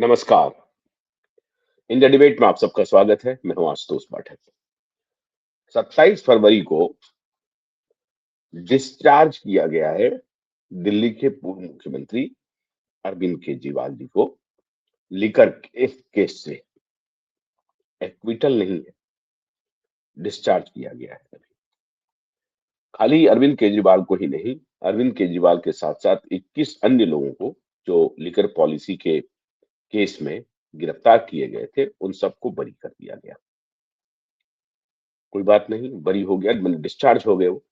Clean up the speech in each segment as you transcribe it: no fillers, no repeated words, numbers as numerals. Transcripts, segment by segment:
नमस्कार। India debate में आप सबका स्वागत है। मैं हूं आशुतोष पाठक। 27 फरवरी को डिस्चार्ज किया गया है दिल्ली के पूर्व मुख्यमंत्री अरविंद केजरीवाल जी को लिकर केस से। एक्विटल नहीं है, डिस्चार्ज किया गया है। खाली अरविंद केजरीवाल को ही नहीं, अरविंद केजरीवाल के साथ साथ 21 अन्य लोगों को जो लिकर पॉलिसी के केस में गिरफ्तार किए गए थे, उन सबको बरी कर दिया गया। कोई बात नहीं, बरी हो गया, मतलब डिस्चार्ज हो गए। वो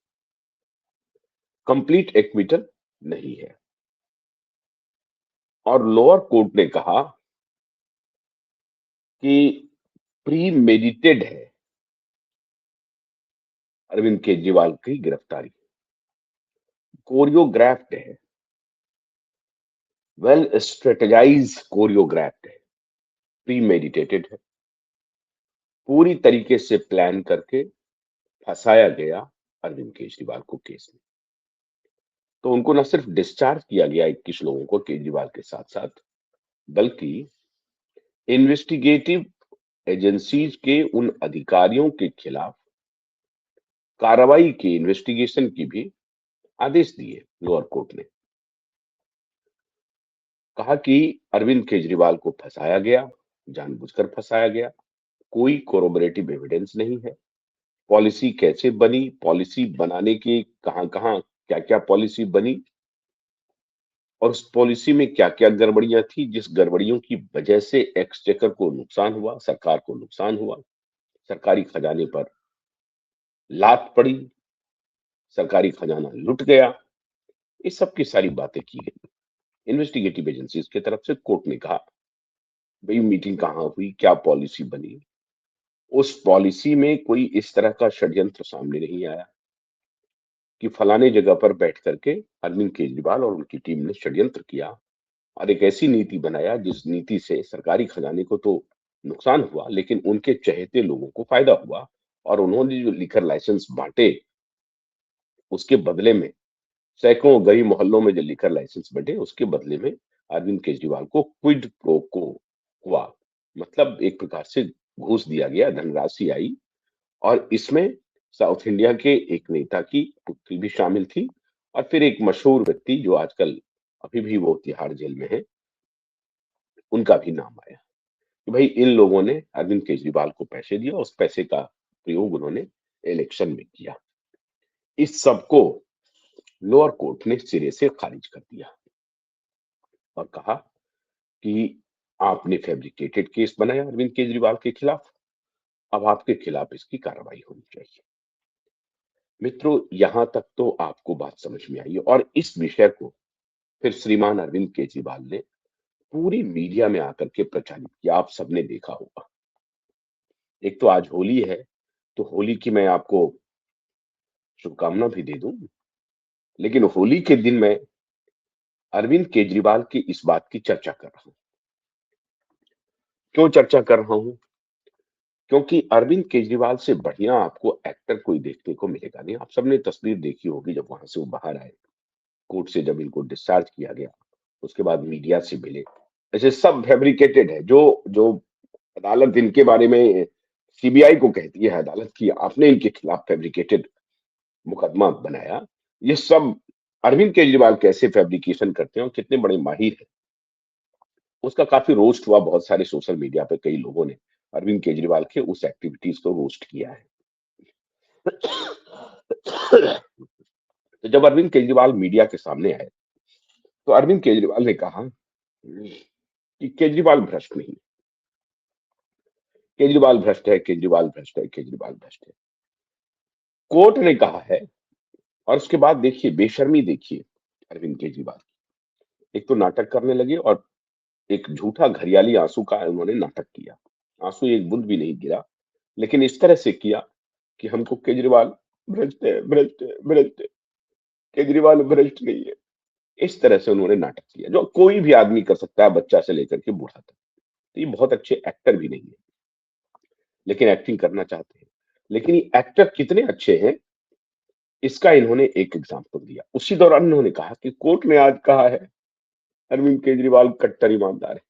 कंप्लीट एक्विटल नहीं है। और लोअर कोर्ट ने कहा कि प्री मेडिटेड है अरविंद केजरीवाल की गिरफ्तारी, कोरियोग्राफ्ड है, वेल स्ट्रेटेजाइज कोरियोग्राफ्ड है, प्री मेडिटेटेड है, पूरी तरीके से प्लान करके फंसाया गया अरविंद केजरीवाल को केस में। तो उनको न सिर्फ डिस्चार्ज किया गया 21 लोगों को केजरीवाल के साथ साथ, बल्कि इन्वेस्टिगेटिव एजेंसीज के उन अधिकारियों के खिलाफ कार्रवाई की, इन्वेस्टिगेशन की भी आदेश दिए लोअर कोर्ट ने। कहा कि अरविंद केजरीवाल को फंसाया गया, जानबूझकर फंसाया गया, कोई कोरोबोरेटिव एविडेंस नहीं है। पॉलिसी कैसे बनी, पॉलिसी बनाने की कहां-कहां क्या-क्या पॉलिसी बनी और उस पॉलिसी में क्या-क्या गड़बड़ियां थी, जिस गड़बड़ियों की वजह से एक्सचेकर को नुकसान हुआ, सरकार को नुकसान हुआ, सरकारी खजाने पर लात पड़ी, सरकारी खजाना लुट गया। इस सब की सारी बातें की गई इन्वेस्टिगेटिव एजेंसीज की तरफ से। कोर्ट ने कहा भाई मीटिंग कहाँ हुई, क्या पॉलिसी बनी, उस पॉलिसी में कोई इस तरह का षड्यंत्र सामने नहीं आया कि फलाने जगह पर बैठ करके अरविंद केजरीवाल और उनकी टीम ने षड्यंत्र किया और एक ऐसी नीति बनाया जिस नीति से सरकारी खजाने को तो नुकसान हुआ, लेकिन उनके चहेते लोगों को फायदा हुआ। और उन्होंने जो लिकर लाइसेंस बांटे, उसके बदले में सैकड़ों गली मोहल्लों में जो लिकर लाइसेंस बंटे, उसके बदले में अरविंद केजरीवाल को क्विड प्रो को हुआ, मतलब एक प्रकार से घूस दिया गया, धनराशि आई। और इसमें साउथ इंडिया के एक नेता की पुत्री भी शामिल थी और फिर एक मशहूर व्यक्ति जो आजकल अभी भी वो तिहाड़ जेल में है, उनका भी नाम आया कि भाई इन लोगों ने अरविंद केजरीवाल को पैसे दिया, उस पैसे का प्रयोग उन्होंने इलेक्शन में किया। इस सबको लोअर कोर्ट ने सिरे से खारिज कर दिया और कहा कि आपने फैब्रिकेटेड केस बनाया अरविंद केजरीवाल के खिलाफ, अब आपके खिलाफ इसकी कार्रवाई होनी चाहिए। मित्रों, यहां तक तो आपको बात समझ में आई और इस विषय को फिर श्रीमान अरविंद केजरीवाल ने पूरी मीडिया में आकर के प्रचारित किया। आप सबने देखा होगा। एक तो आज होली है, तो होली की मैं आपको शुभकामना भी दे दूं, लेकिन होली के दिन मैं अरविंद केजरीवाल की इस बात की चर्चा कर रहा हूं। क्यों चर्चा कर रहा हूं? क्योंकि अरविंद केजरीवाल से बढ़िया आपको एक्टर कोई देखने को मिलेगा नहीं। आप सबने तस्वीर देखी होगी जब वहां से वो बाहर आए, कोर्ट से जब इनको डिस्चार्ज किया गया, उसके बाद मीडिया से मिले। ऐसे सब फैब्रिकेटेड है। जो जो अदालत इनके बारे में सीबीआई को कहती है अदालत की आपने इनके खिलाफ फैब्रिकेटेड मुकदमा बनाया, ये सब अरविंद केजरीवाल कैसे फैब्रिकेशन करते हैं और कितने बड़े माहिर हैं, उसका काफी रोस्ट हुआ। बहुत सारे सोशल मीडिया पे कई लोगों ने अरविंद केजरीवाल के उस एक्टिविटीज को रोस्ट किया है। तो जब अरविंद केजरीवाल मीडिया के सामने आए, तो अरविंद केजरीवाल ने कहा कि केजरीवाल भ्रष्ट नहीं, केजरीवाल भ्रष्ट है, केजरीवाल भ्रष्ट है, केजरीवाल भ्रष्ट है। कोर्ट ने कहा है। और उसके बाद देखिए बेशर्मी, देखिए अरविंद केजरीवाल एक तो नाटक करने लगे और एक झूठा घरियाली आंसू का उन्होंने नाटक किया। आंसू एक बूंद भी नहीं गिरा, लेकिन इस तरह से किया कि हमको केजरीवाल भ्रष्ट है, भ्रष्ट है, भ्रष्ट है, केजरीवाल भ्रष्ट नहीं है। इस तरह से उन्होंने नाटक किया जो कोई भी आदमी कर सकता है, बच्चा से लेकर के बूढ़ा तक। तो ये बहुत अच्छे एक्टर भी नहीं है, लेकिन एक्टिंग करना चाहते हैं। लेकिन ये एक्टर कितने अच्छे हैं, इसका इन्होंने एक एग्जाम्पल दिया। उसी दौरान इन्होंने कहा कि कोर्ट ने आज कहा है अरविंद केजरीवाल कट्टर ईमानदार है।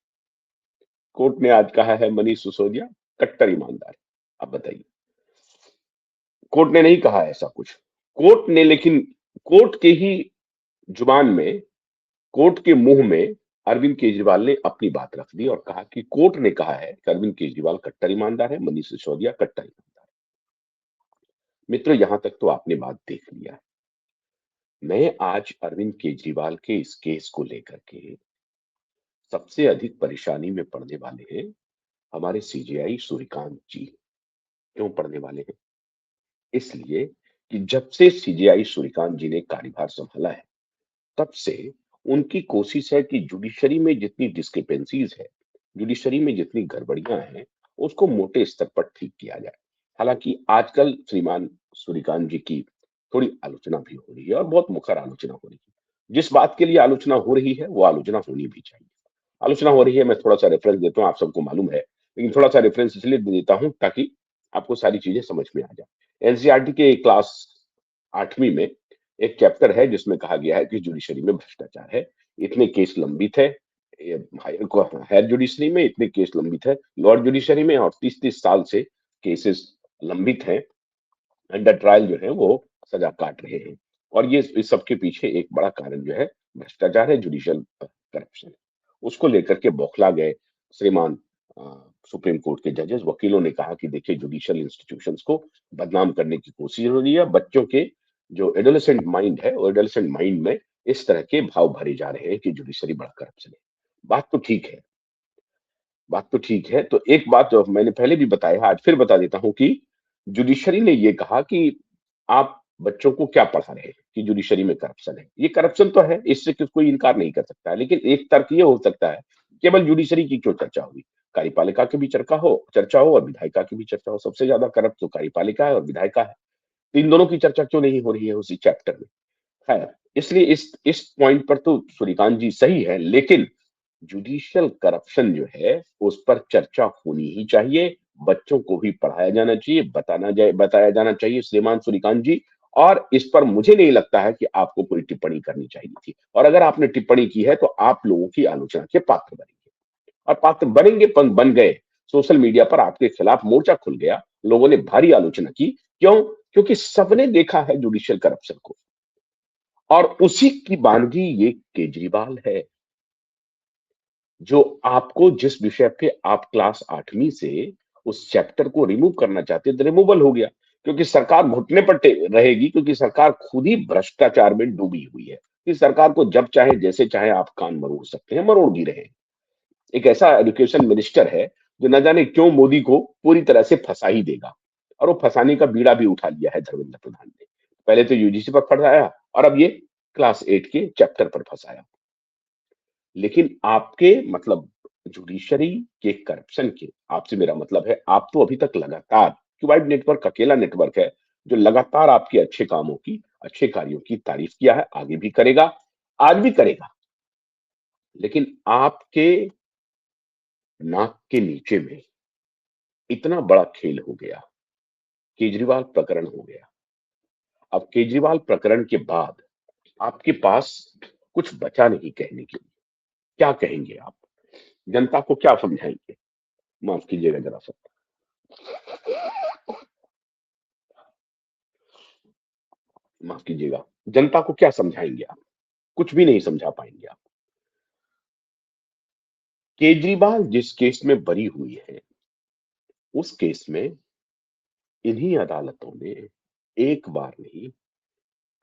कोर्ट ने आज कहा है मनीष सिसोदिया कट्टर ईमानदार है। अब बताइए, कोर्ट ने नहीं कहा ऐसा कुछ। कोर्ट ने लेकिन कोर्ट के ही जुबान में, कोर्ट के मुंह में अरविंद केजरीवाल ने अपनी बात रख दी और कहा कि कोर्ट ने कहा है कि अरविंद केजरीवाल कट्टर ईमानदार है, मनीष सिसोदिया कट्टर ईमानदार है। मित्रों, यहां तक तो आपने बात देख लिया है। मैं आज अरविंद केजरीवाल के इस केस को लेकर के सबसे अधिक परेशानी में पड़ने वाले हैं हमारे सीजेआई सूर्यकांत जी। क्यों पड़ने वाले हैं? इसलिए कि जब से सीजेआई सूर्यकांत जी ने कार्यभार संभाला है, तब से उनकी कोशिश है कि जुडिशरी में जितनी डिस्क्रिपेंसीज है, जुडिशरी में जितनी गड़बड़ियां हैं, उसको मोटे स्तर पर ठीक किया जाए। हालांकि आजकल श्रीमान सूर्यकांत जी की थोड़ी आलोचना भी हो रही है और बहुत मुखर आलोचना हो रही है। जिस बात के लिए आलोचना हो रही है वो आलोचना होनी भी चाहिए। आलोचना हो रही है, मैं थोड़ा सा रेफरेंस देता हूँ, आप सबको मालूम है, लेकिन थोड़ा सा रेफरेंस इसलिए दे देता हूँ ताकि आपको सारी चीजें समझ में आ जाए। एनसीईआरटी के क्लास 8वीं में एक चैप्टर है जिसमें कहा गया है कि जुडिशरी में भ्रष्टाचार है, इतने केस लंबित है, हायर जुडिशरी में इतने केस लंबित है, लोअर जुडिशरी में, और 30-30 साल से केसेस लंबित हैं, अंडर ट्रायल जो है वो सजा काट रहे हैं। और ये इस सबके पीछे एक बड़ा कारण जो है भ्रष्टाचार है, जुडिशियल करप्शन। उसको लेकर के बौखला गए श्रीमान सुप्रीम कोर्ट के जजेस, वकीलों ने कहा कि देखिए जुडिशियल इंस्टीट्यूशंस को बदनाम करने की कोशिश हो रही है, बच्चों के जो एडोलेसेंट माइंड है, वो एडोलेसेंट माइंड में इस तरह के भाव भरे जा रहे हैं कि जुडिशरी बड़ा करप्शन है। बात तो ठीक है, बात तो ठीक है। तो एक बात जो मैंने पहले भी बताया, आज फिर बता देता हूं कि जुडिशरी ने ये कहा कि आप बच्चों को क्या पढ़ा रहे हैं कि जुडिशरी में करप्शन है। ये करप्शन तो है, इससे कोई इनकार नहीं कर सकता है, लेकिन एक तर्क ये हो सकता है केवल जुडिशरी की क्यों चर्चा होगी, कार्यपालिका की भी चर्चा हो और विधायिका की भी चर्चा हो। सबसे ज्यादा करप्ट तो कार्यपालिका है और विधायिका है, तो इन दोनों की चर्चा क्यों नहीं हो रही है उसी चैप्टर में? है, इसलिए इस पॉइंट पर तो सूर्यकांत जी सही है, लेकिन जुडिशियल करप्शन जो है उस पर चर्चा होनी ही चाहिए। बच्चों को भी पढ़ाया जाना चाहिए, बताया जाना चाहिए श्रीमान सूर्यकांत जी। और इस पर मुझे नहीं लगता है कि आपको कोई टिप्पणी करनी चाहिए थी, और अगर आपने टिप्पणी की है तो आप लोगों की आलोचना के पात्र बनेंगे, और पात्र बनेंगे, बन गए। सोशल मीडिया पर आपके खिलाफ मोर्चा खुल गया, लोगों ने भारी आलोचना की। क्यों? क्योंकि सबने देखा है जुडिशियल करप्शन को, और उसी की बानगी ये केजरीवाल है, जो आपको जिस विषय पे आप क्लास 8वीं से उस चैप्टर को रिमूव करना चाहते थे, रिमूवल हो गया। क्योंकि सरकार घुटने पर रहेगी, क्योंकि सरकार खुद ही भ्रष्टाचार में डूबी हुई है। इस सरकार को जब चाहे जैसे चाहे आप कान मरोड़ सकते हैं, मरोड़ भी रहे हैं। एक ऐसा एजुकेशन मिनिस्टर है जो न जाने क्यों मोदी को पूरी तरह से फंसा ही देगा, और वो फंसाने का बीड़ा भी उठा लिया है धर्मेंद्र प्रधान ने। पहले तो यूजीसी पर फंसाया और अब ये क्लास 8 के चैप्टर पर फंसाया। लेकिन आपके मतलब जुडिशरी के करप्शन के, आपसे मेरा मतलब है, आप तो अभी तक लगातार, क्यूबाइड नेटवर्क अकेला नेटवर्क है जो लगातार आपके अच्छे कामों की, अच्छे कार्यों की तारीफ किया है, आगे भी करेगा, आज भी करेगा। लेकिन आपके नाक के नीचे में इतना बड़ा खेल हो गया, केजरीवाल प्रकरण हो गया। अब केजरीवाल प्रकरण के बाद आपके पास कुछ बचा नहीं कहने के लिए। क्या कहेंगे आप? जनता को क्या समझाएंगे? माफ कीजिएगा जरा सा, माफ कीजिएगा, जनता को क्या समझाएंगे आप? कुछ भी नहीं समझा पाएंगे आप। केजरीवाल जिस केस में बरी हुई है, उस केस में इन्हीं अदालतों ने एक बार नहीं,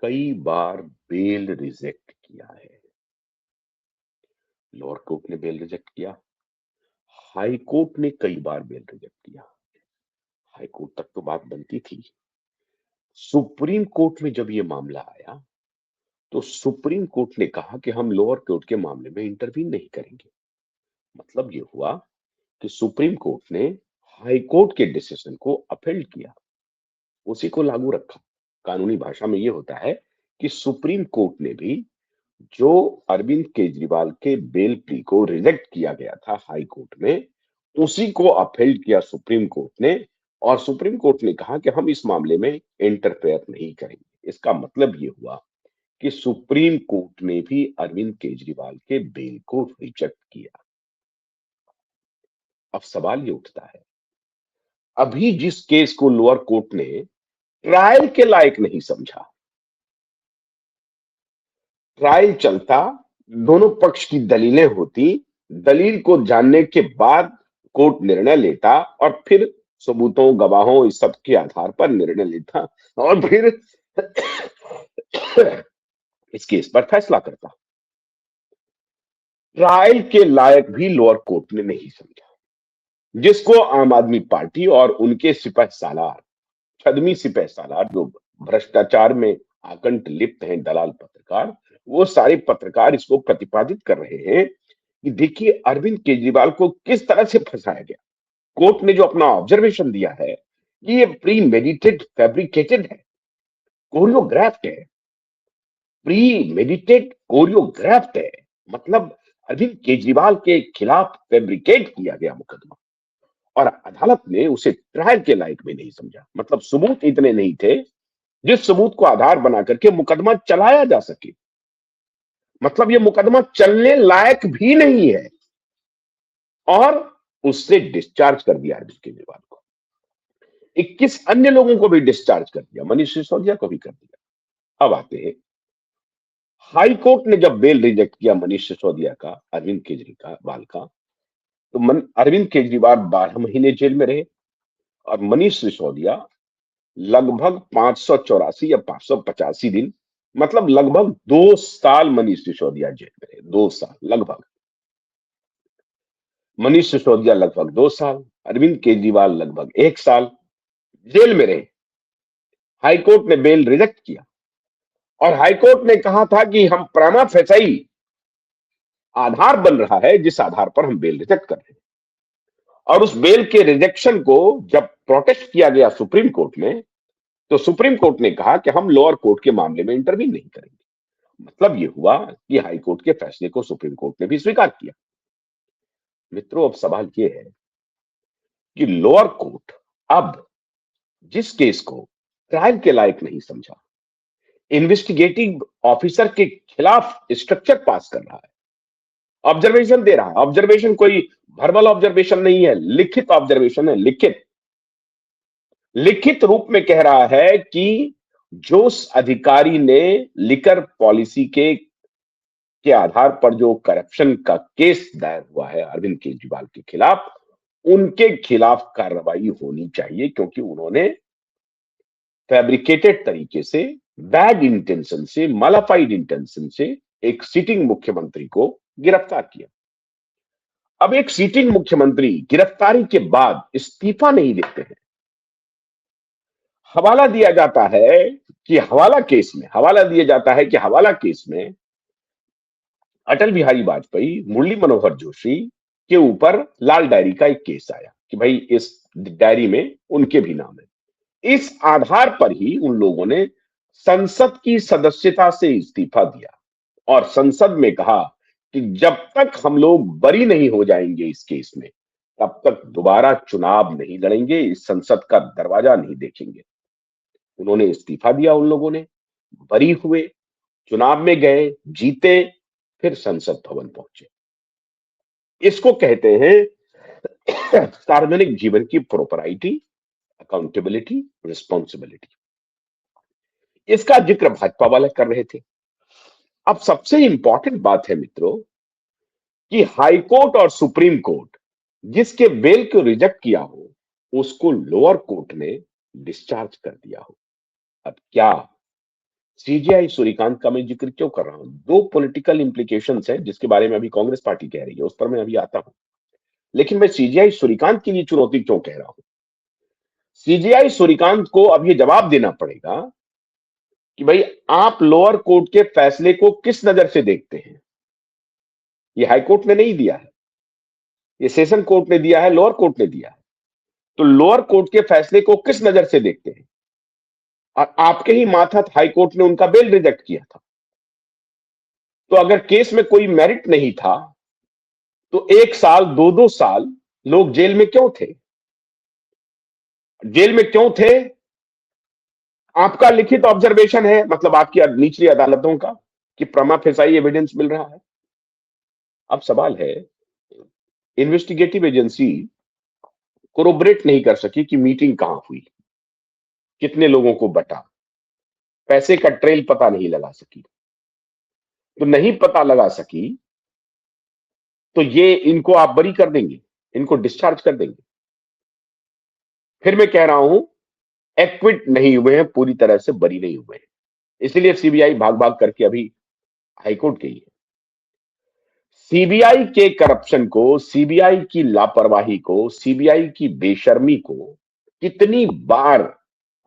कई बार बेल रिजेक्ट किया है। लोअर कोर्ट ने बेल रिजेक्ट किया, हाई कोर्ट ने कई बार बेल रिजेक्ट किया। हाई कोर्ट तक तो बात बनती थी। सुप्रीम कोर्ट में जब ये मामला आया, तो सुप्रीम कोर्ट ने कहा कि हम लोअर कोर्ट के मामले में इंटरवीन नहीं करेंगे। मतलब ये हुआ कि सुप्रीम कोर्ट ने हाई कोर्ट के डिसीजन को अपील किया, उसी को लागू रखा। कानूनी भाषा में ये होता है कि सुप्रीम कोर्ट ने भी जो अरविंद केजरीवाल के बेल प्ली को रिजेक्ट किया गया था हाई कोर्ट में, उसी को अपील किया सुप्रीम कोर्ट ने, और सुप्रीम कोर्ट ने कहा कि हम इस मामले में इंटरफेयर नहीं करेंगे। इसका मतलब ये हुआ कि सुप्रीम कोर्ट ने भी अरविंद केजरीवाल के बेल को रिजेक्ट किया। अब सवाल ये उठता है, अभी जिस केस को लोअर कोर्ट ने ट्रायल के लायक नहीं समझा, ट्रायल चलता, दोनों पक्ष की दलीलें होती, दलील को जानने के बाद कोर्ट निर्णय लेता और फिर सबूतों, गवाहों, इस सब के आधार पर निर्णय लेता और फिर इस केस पर फैसला करता। ट्रायल के लायक भी लोअर कोर्ट ने नहीं समझा, जिसको आम आदमी पार्टी और उनके सिपह सालार, छदमी सिपह सालार, जो भ्रष्टाचार में आकंठ लिप्त हैं, दलाल पत्रकार, वो सारे पत्रकार इसको प्रतिपादित कर रहे हैं कि देखिए अरविंद केजरीवाल को किस तरह से फंसाया गया। कोर्ट ने जो अपना ऑब्जर्वेशन दिया है कि ये प्री मेडिटेड, फैब्रिकेटेड है, कोरियोग्राफ्ड है, प्री मेडिटेड कोरियोग्राफ्ड है। मतलब अरविंद केजरीवाल के खिलाफ फैब्रिकेट किया गया मुकदमा और अदालत ने उसे ट्रायल के लायक भी नहीं समझा। मतलब सबूत इतने नहीं थे जिस सबूत को आधार बना करके मुकदमा चलाया जा सके। मतलब ये मुकदमा चलने लायक भी नहीं है और उससे डिस्चार्ज कर दिया अरविंद केजरीवाल को। 21 अन्य लोगों को भी डिस्चार्ज कर दिया, मनीष सिसोदिया को भी कर दिया। अब आते हैं, हाई कोर्ट ने जब बेल रिजेक्ट किया मनीष सिसोदिया का, अरविंद केजरीवाल का, तो अरविंद केजरीवाल 12 महीने जेल में रहे और मनीष सिसोदिया लगभग 584 या 585 दिन, मतलब लगभग 2 साल मनीष सिसोदिया जेल में रहे। 2 साल लगभग। मनीष सिसोदिया लगभग 2 साल, अरविंद केजरीवाल लगभग 1 साल जेल में रहे। हाईकोर्ट ने बेल रिजेक्ट किया और हाईकोर्ट ने कहा था कि हम प्रमा फेसाई आधार बन रहा है जिस आधार पर हम बेल रिजेक्ट कर रहे हैं। और उस बेल के रिजेक्शन को जब प्रोटेस्ट किया गया सुप्रीम कोर्ट में, तो सुप्रीम कोर्ट ने कहा कि हम लोअर कोर्ट के मामले में इंटरवीन नहीं करेंगे। मतलब यह हुआ कि हाई कोर्ट के फैसले को सुप्रीम कोर्ट ने भी स्वीकार किया। मित्रों, अब सवाल यह है कि लोअर कोर्ट अब जिस केस को ट्रायल के लायक नहीं समझा, इन्वेस्टिगेटिंग ऑफिसर के खिलाफ स्ट्रक्चर पास कर रहा है, ऑब्जर्वेशन दे रहा है। ऑब्जर्वेशन कोई वर्बल ऑब्जर्वेशन नहीं है, लिखित ऑब्जर्वेशन है। लिखित रूप में कह रहा है कि जो अधिकारी ने लिकर पॉलिसी के आधार पर जो करप्शन का केस दायर हुआ है अरविंद केजरीवाल के खिलाफ, उनके खिलाफ कार्रवाई होनी चाहिए, क्योंकि उन्होंने फैब्रिकेटेड तरीके से, बैड इंटेंशन से, मालाफाइड इंटेंशन से एक सिटिंग मुख्यमंत्री को गिरफ्तार किया। अब एक सिटिंग मुख्यमंत्री गिरफ्तारी के बाद इस्तीफा नहीं देते हैं। हवाला दिया जाता है कि हवाला केस में अटल बिहारी वाजपेयी, मुरली मनोहर जोशी के ऊपर लाल डायरी का एक केस आया कि भाई इस डायरी में उनके भी नाम है। इस आधार पर ही उन लोगों ने संसद की सदस्यता से इस्तीफा दिया और संसद में कहा कि जब तक हम लोग बरी नहीं हो जाएंगे इस केस में, तब तक दोबारा चुनाव नहीं लड़ेंगे, इस संसद का दरवाजा नहीं देखेंगे। उन्होंने इस्तीफा दिया, उन लोगों ने बरी हुए, चुनाव में गए, जीते, फिर संसद भवन पहुंचे। इसको कहते हैं सार्वजनिक जीवन की प्रोपराइटी, अकाउंटेबिलिटी, रिस्पॉन्सिबिलिटी। इसका जिक्र भाजपा वाले कर रहे थे। अब सबसे इंपॉर्टेंट बात है मित्रों कि हाई कोर्ट और सुप्रीम कोर्ट जिसके बेल को रिजेक्ट किया हो, उसको लोअर कोर्ट ने डिस्चार्ज कर दिया हो। अब क्या सीजेआई सूर्यकांत का मैं जिक्र क्यों कर रहा हूं? 2 पॉलिटिकल इंप्लीकेशंस हैं जिसके बारे में अभी कांग्रेस पार्टी कह रही है, उस पर मैं अभी आता हूं। लेकिन मैं सीजेआई सूर्यकांत के लिए चुनौती क्यों कह रहा हूं? सीजेआई सूर्यकांत को अब यह जवाब देना पड़ेगा कि भाई आप लोअर कोर्ट के फैसले को किस नजर से देखते हैं। ये हाई कोर्ट ने नहीं दिया है, ये सेशन कोर्ट ने दिया है, लोअर कोर्ट ने दिया है। तो लोअर कोर्ट के फैसले को किस नजर से देखते हैं? और आपके ही मातहत हाई कोर्ट ने उनका बेल रिजेक्ट किया था। तो अगर केस में कोई मेरिट नहीं था, तो 1 साल, 2-2 साल लोग जेल में क्यों थे? जेल में क्यों थे? आपका लिखित ऑब्जर्वेशन है, मतलब आपकी निचली अदालतों का, कि प्रमा फेसाई एविडेंस मिल रहा है। अब सवाल है, इन्वेस्टिगेटिव एजेंसी कोरोबरेट नहीं कर सकी कि मीटिंग कहां हुई, कितने लोगों को बटा, पैसे का ट्रेल पता नहीं लगा सकी। तो नहीं पता लगा सकी, तो ये इनको आप बरी कर देंगे, इनको डिस्चार्ज कर देंगे। फिर मैं कह रहा हूं, एक्विट नहीं हुए हैं, पूरी तरह से बरी नहीं हुए हैं। इसलिए सीबीआई भाग भाग करके अभी हाईकोर्ट गई है। सीबीआई के करप्शन को, सीबीआई की लापरवाही को, सीबीआई की बेशर्मी को कितनी बार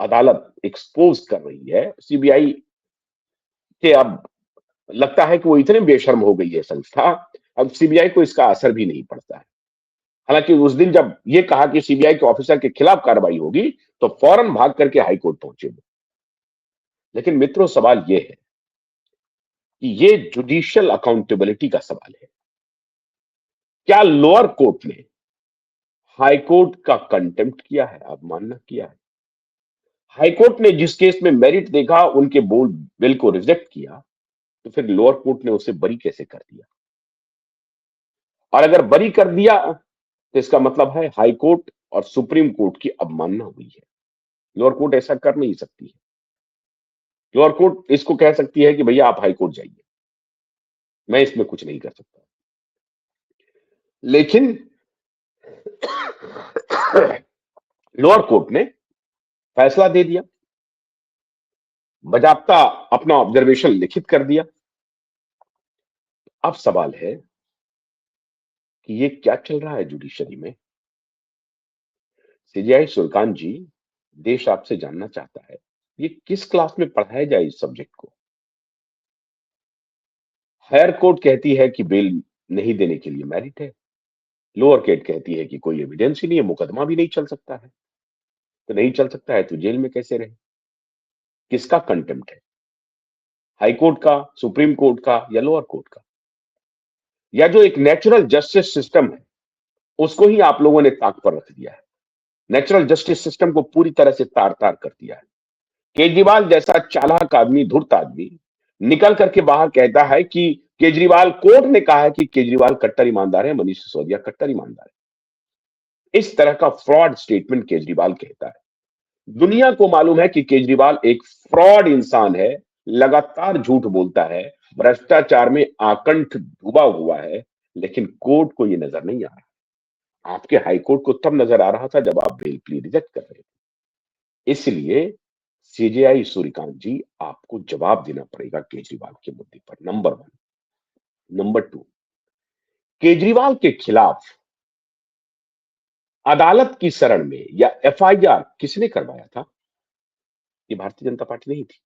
अदालत एक्सपोज कर रही है। सीबीआई के अब लगता है कि वो इतने बेशर्म हो गई है संस्था, अब सीबीआई को इसका असर भी नहीं पड़ता है। हालांकि उस दिन जब ये कहा कि सीबीआई के ऑफिसर के खिलाफ कार्रवाई होगी, तो फौरन भाग करके हाईकोर्ट पहुंचे। लेकिन मित्रों, सवाल ये है कि ये जुडिशियल अकाउंटेबिलिटी का सवाल है। क्या लोअर कोर्ट ने हाईकोर्ट का कंटेम्प्ट किया है, अवमानना किया है? हाईकोर्ट ने जिस केस में मेरिट देखा, उनके बोल बिल को रिजेक्ट किया, तो फिर लोअर कोर्ट ने उसे बरी कैसे कर दिया? और अगर बरी कर दिया, तो इसका मतलब है हाई कोर्ट और सुप्रीम कोर्ट की अवमानना हुई है। लोअर कोर्ट ऐसा कर नहीं सकती है। लोअर कोर्ट इसको कह सकती है कि भैया आप हाई कोर्ट जाइए, मैं इसमें कुछ नहीं कर सकता। लेकिन लोअर कोर्ट ने फैसला दे दिया, बजाबता अपना ऑब्जर्वेशन लिखित कर दिया। अब सवाल है कि ये क्या चल रहा है जुडिशरी में। सीजीआई सूर्यकांत जी, देश आपसे जानना चाहता है, ये किस क्लास में पढ़ाया जाए इस सब्जेक्ट को। हायर कोर्ट कहती है कि बेल नहीं देने के लिए मेरिट है, लोअर कोर्ट कहती है कि कोई एविडेंस ही नहीं है, मुकदमा भी नहीं चल सकता है। तो नहीं चल सकता है तो जेल में कैसे रहे? किसका कंटेम्प्ट है, हाई कोर्ट का, सुप्रीम कोर्ट का, या लोअर कोर्ट का? या जो एक नेचुरल जस्टिस सिस्टम है, उसको ही आप लोगों ने ताक पर रख दिया है। नेचुरल जस्टिस सिस्टम को पूरी तरह से तार तार कर दिया है। केजरीवाल जैसा चालाक आदमी, धूर्त आदमी निकल करके बाहर कहता है कि केजरीवाल, कोर्ट ने कहा है कि केजरीवाल कट्टर ईमानदार है, मनीष सिसोदिया कट्टर ईमानदार है। इस तरह का फ्रॉड स्टेटमेंट केजरीवाल कहता है। दुनिया को मालूम है कि केजरीवाल एक फ्रॉड इंसान है, लगातार झूठ बोलता है, भ्रष्टाचार में आकंठ डूबा हुआ है। लेकिन कोर्ट को यह नजर नहीं आ रहा। आपके हाई कोर्ट को तब नजर आ रहा था जब आप बेल प्ली रिजेक्ट कर रहे थे। इसलिए सीजेआई सूर्यकांत जी, आपको जवाब देना पड़ेगा केजरीवाल के मुद्दे पर, number one. Number two, Kejriwal के खिलाफ अदालत की शरण में या एफआईआर किसने करवाया था? ये भारतीय जनता पार्टी नहीं थी।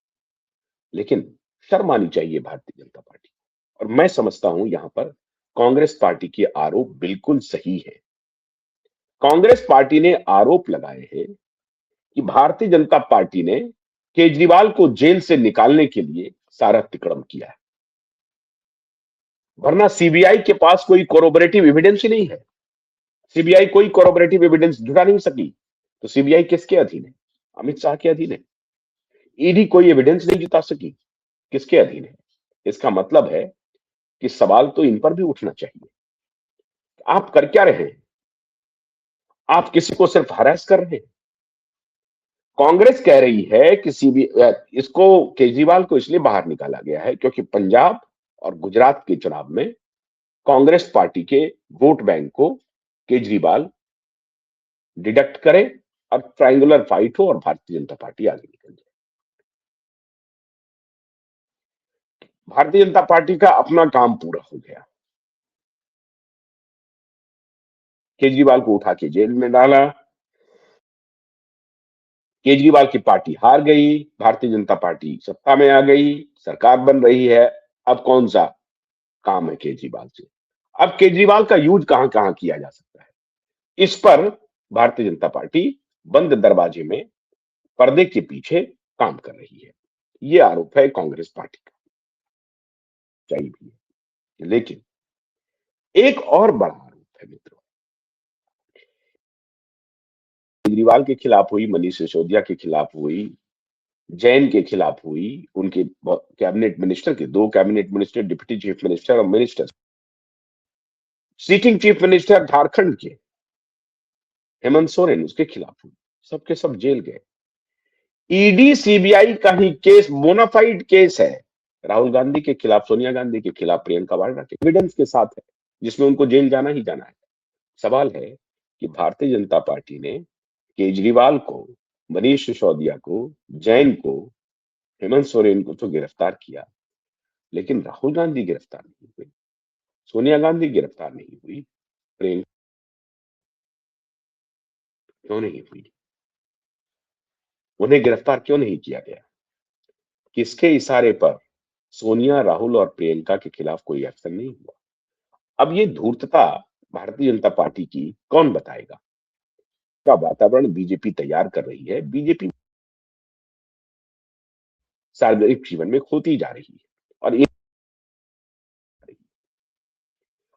लेकिन शर्म आनी चाहिए भारतीय जनता पार्टी। और मैं समझता हूं यहां पर कांग्रेस पार्टी के आरोप बिल्कुल सही है। कांग्रेस पार्टी ने आरोप लगाए हैं कि भारतीय जनता पार्टी ने केजरीवाल को जेल से निकालने के लिए सारा तिकड़म किया है। वरना सीबीआई के पास कोई कोरोबरेटिव एविडेंस ही नहीं है। सीबीआई कोई कोरोबरेटिव एविडेंस जुटा नहीं सकी। तो सीबीआई किसके अधीन है? अमित शाह के अधीन है। ईडी कोई एविडेंस नहीं जुटा सकी, किसके अधीन है? इसका मतलब है कि सवाल तो इन पर भी उठना चाहिए। आप कर क्या रहे हैं? आप किसी को सिर्फ हरास कर रहे हैं। कांग्रेस कह रही है कि इसको, केजरीवाल को इसलिए बाहर निकाला गया है क्योंकि पंजाब और गुजरात के चुनाव में कांग्रेस पार्टी के वोट बैंक को केजरीवाल डिडक्ट करे और ट्रायंगुलर फाइट हो और भारतीय जनता पार्टी आगे निकल जाए। भारतीय जनता पार्टी का अपना काम पूरा हो गया। केजरीवाल को उठा के जेल में डाला, केजरीवाल की पार्टी हार गई, भारतीय जनता पार्टी सत्ता में आ गई, सरकार बन रही है। अब कौन सा काम है केजरीवाल से? अब केजरीवाल का यूज कहां कहां किया जा सकता है, इस पर भारतीय जनता पार्टी बंद दरवाजे में, पर्दे के पीछे काम कर रही है। ये आरोप है कांग्रेस पार्टी का, चाहिए भी है। लेकिन एक और बड़ा आरोप है मित्रों, केजरीवाल के खिलाफ हुई, मनीष सिसोदिया के खिलाफ हुई, जैन के खिलाफ हुई, उनके कैबिनेट मिनिस्टर के, दो cabinet minister, deputy chief minister और minister, sitting chief minister Jharkhand के, हेमंत सोरेन उसके खिलाफ हुई, सबके सब जेल गए। ईडी सीबीआई का ही केस, बोनाफाइड केस है, राहुल गांधी के खिलाफ, सोनिया गांधी के खिलाफ, प्रियंका वाड्रा के एविडेंस के साथ है, जिसमें उनको जेल जाना ही जाना है। सवाल है कि भारतीय जनता पार्टी ने केजरीवाल को, मनीष सिसोदिया को, जैन को, हेमंत सोरेन को तो गिरफ्तार किया, लेकिन राहुल गांधी गिरफ्तार नहीं हुई, सोनिया गांधी गिरफ्तार नहीं हुई, प्रियंका क्यों नहीं हुई? उन्हें गिरफ्तार क्यों नहीं किया गया? किसके इशारे पर सोनिया, राहुल और प्रियंका के खिलाफ कोई एक्शन नहीं हुआ? अब ये धूर्तता भारतीय जनता पार्टी की कौन बताएगा? का वातावरण बीजेपी तैयार कर रही है, बीजेपी सार्वजनिक जीवन में खोती जा रही है। और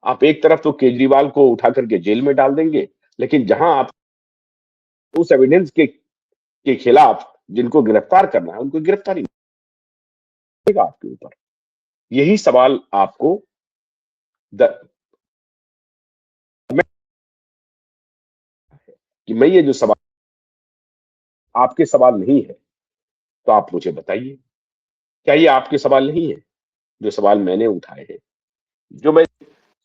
आप एक तरफ तो केजरीवाल को उठा करके जेल में डाल देंगे, लेकिन जहां आप उस एविडेंस के खिलाफ जिनको गिरफ्तार करना है, उनको गिरफ्तारी मिलेगा आपके ऊपर। यही सवाल आपको कि मैं ये जो सवाल आपके सवाल नहीं है, तो आप मुझे बताइए, क्या ये आपके सवाल नहीं है? जो सवाल मैंने उठाए हैं, जो मैं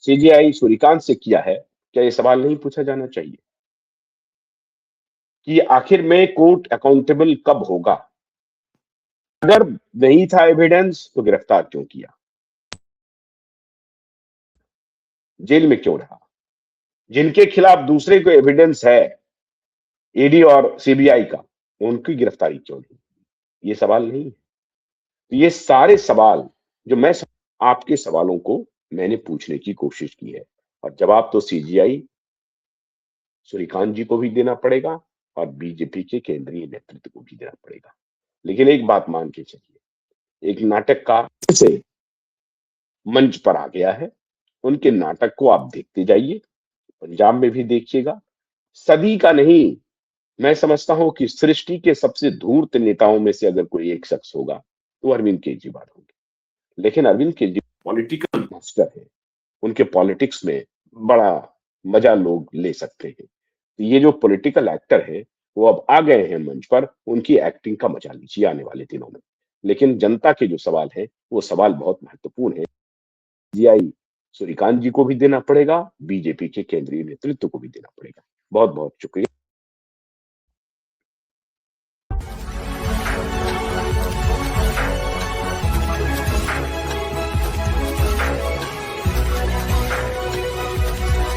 सीजीआई सूर्यकांत से किया है, क्या ये सवाल नहीं पूछा जाना चाहिए कि आखिर में कोर्ट अकाउंटेबल कब होगा? अगर नहीं था एविडेंस तो गिरफ्तार क्यों किया? जेल में क्यों रहा? जिनके खिलाफ दूसरे को एविडेंस है, ईडी और सीबीआई का, उनकी गिरफ्तारी क्यों नहीं? ये सवाल नहीं है। तो ये सारे सवाल जो मैं आपके सवालों को मैंने पूछने की कोशिश की है, और जवाब तो सीजीआई सूर्यकांत जी को भी देना पड़ेगा और बीजेपी के केंद्रीय नेतृत्व को भी देना पड़ेगा। लेकिन एक बात मान के चलिए, एक नाटक का से मंच पर आ गया है, उनके नाटक को आप देखते जाइए, पंजाब में भी देखिएगा। सदी का नहीं, मैं समझता हूं कि सृष्टि के सबसे धूर्त नेताओं में से अगर कोई एक शख्स होगा तो अरविंद केजरीवाल होंगे। लेकिन अरविंद केजरीवाल पॉलिटिकल मास्टर है, उनके पॉलिटिक्स में बड़ा मजा लोग ले सकते हैं। तो ये जो पॉलिटिकल एक्टर है, वो अब आ गए हैं मंच पर, उनकी एक्टिंग का मजा लीजिए आने वाले दिनों में। लेकिन जनता के जो सवाल है, वो सवाल बहुत महत्वपूर्ण है। जीआई सूर्यकांत जी को भी देना पड़ेगा, बीजेपी के केंद्रीय नेतृत्व को भी देना पड़ेगा। बहुत बहुत शुक्रिया।